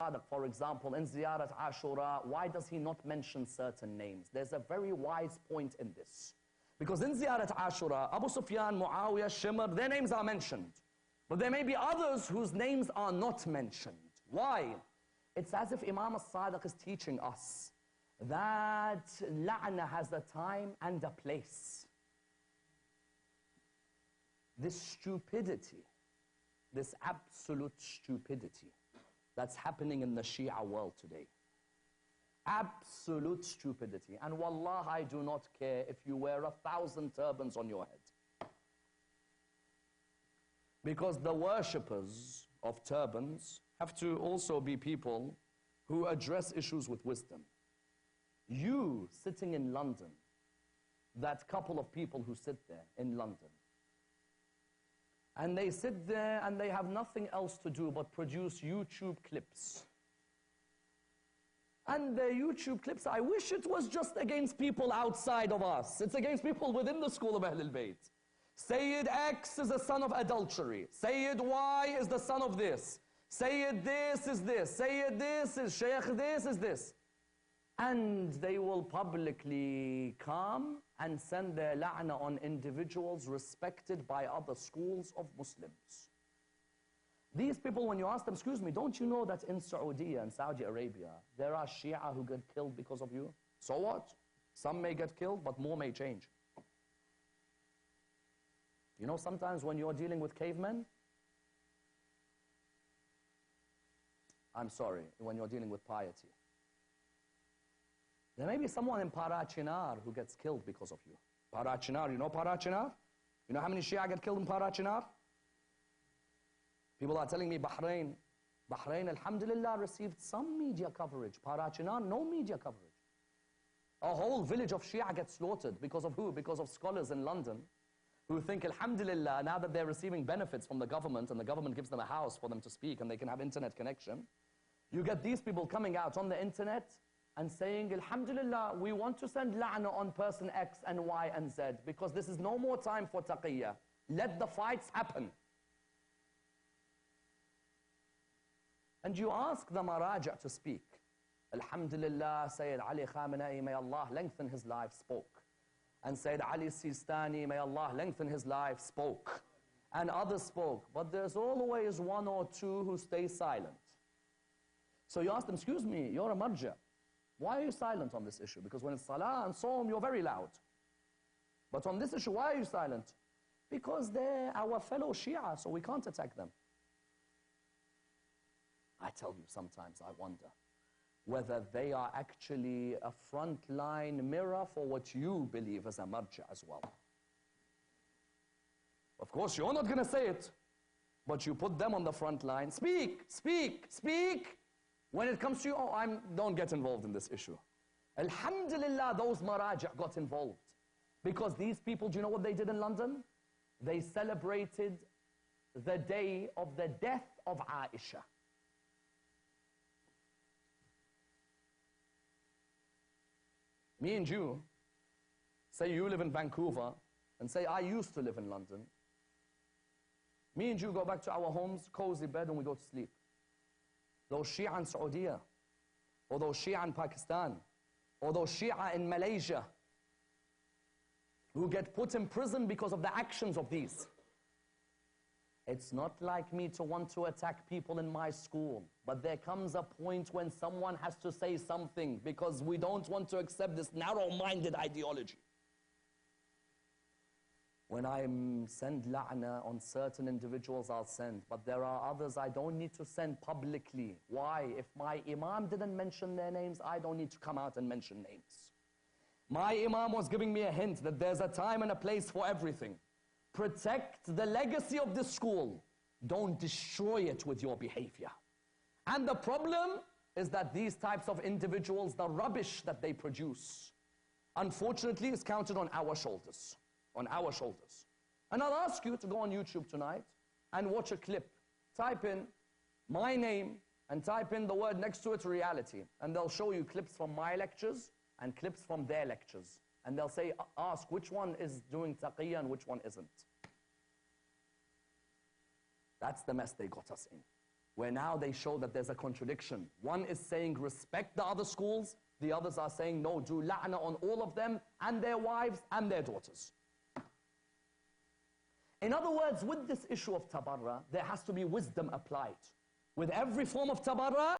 Sadiq, for example, in Ziyarat Ashura, why does he not mention certain names? There's a very wise point in this. Because in Ziyarat Ashura, Abu Sufyan, Muawiyah, Shimr, their names are mentioned. But there may be others whose names are not mentioned. Why? It's as if Imam al-Sadiq is teaching us that la'na has a time and a place. This stupidity, this absolute stupidity that's happening in the Shia world today. Absolute stupidity. And wallah, I do not care if you wear 1,000 turbans on your head. Because the worshippers of turbans have to also be people who address issues with wisdom. You sitting in London, that couple of people who sit there in London, and they sit there and they have nothing else to do but produce YouTube clips. And their YouTube clips, I wish it was just against people outside of us. It's against people within the school of Ahlul Bayt. Sayyid X is the son of adultery. Sayyid Y is the son of this. Sayyid this is this. Sayyid this is Sheikh this is this. And they will publicly come and send their la'na on individuals respected by other schools of Muslims. These people, when you ask them, excuse me, don't you know that in Saudi and Saudi Arabia, there are Shia who get killed because of you? So what? Some may get killed, but more may change. You know, sometimes when you're dealing with cavemen, I'm sorry, when you're dealing with piety, there may be someone in Parachinar who gets killed because of you. Parachinar, you know Parachinar? You know how many Shia get killed in Parachinar? People are telling me Bahrain, alhamdulillah, received some media coverage. Parachinar, no media coverage. A whole village of Shia gets slaughtered because of who? Because of scholars in London who think, alhamdulillah, now that they're receiving benefits from the government and the government gives them a house for them to speak and they can have internet connection, you get these people coming out on the internet and saying, alhamdulillah, we want to send la'na on person X and Y and Z because this is no more time for taqiyya. Let the fights happen. And you ask the marajah to speak. Alhamdulillah, Sayyid Ali Khamenei, may Allah lengthen his life, spoke. And Sayyid Ali Sistani, may Allah lengthen his life, spoke. And others spoke. But there's always one or two who stay silent. So you ask them, excuse me, you're a marja. Why are you silent on this issue? Because when it's salah and saum, you're very loud. But on this issue, why are you silent? Because they're our fellow Shia, so we can't attack them. I tell you, sometimes I wonder whether they are actually a frontline mirror for what you believe as a marja as well. Of course, you're not going to say it, but you put them on the front line. Speak, speak, speak. When it comes to you, oh, don't get involved in this issue. Alhamdulillah, those marajah got involved. Because these people, do you know what they did in London? They celebrated the day of the death of Aisha. Me and you, say you live in Vancouver, and say I used to live in London. Me and you go back to our homes, cozy bed, and we go to sleep. Those Shia in Saudi, or those Shia in Pakistan, or those Shia in Malaysia, who get put in prison because of the actions of these. It's not like me to want to attack people in my school, but there comes a point when someone has to say something because we don't want to accept this narrow-minded ideology. When I send la'na on certain individuals, I'll send. But there are others I don't need to send publicly. Why? If my imam didn't mention their names, I don't need to come out and mention names. My imam was giving me a hint that there's a time and a place for everything. Protect the legacy of this school. Don't destroy it with your behavior. And the problem is that these types of individuals, the rubbish that they produce, unfortunately is counted on our shoulders. On our shoulders. And I'll ask you to go on YouTube tonight and watch a clip. Type in my name and type in the word next to it, reality. And they'll show you clips from my lectures and clips from their lectures. And they'll say, ask which one is doing taqiyya and which one isn't. That's the mess they got us in. where now they show that there's a contradiction. One is saying respect the other schools, the others are saying no, do la'na on all of them and their wives and their daughters. In other words, with this issue of tabarra, there has to be wisdom applied. With every form of tabarra,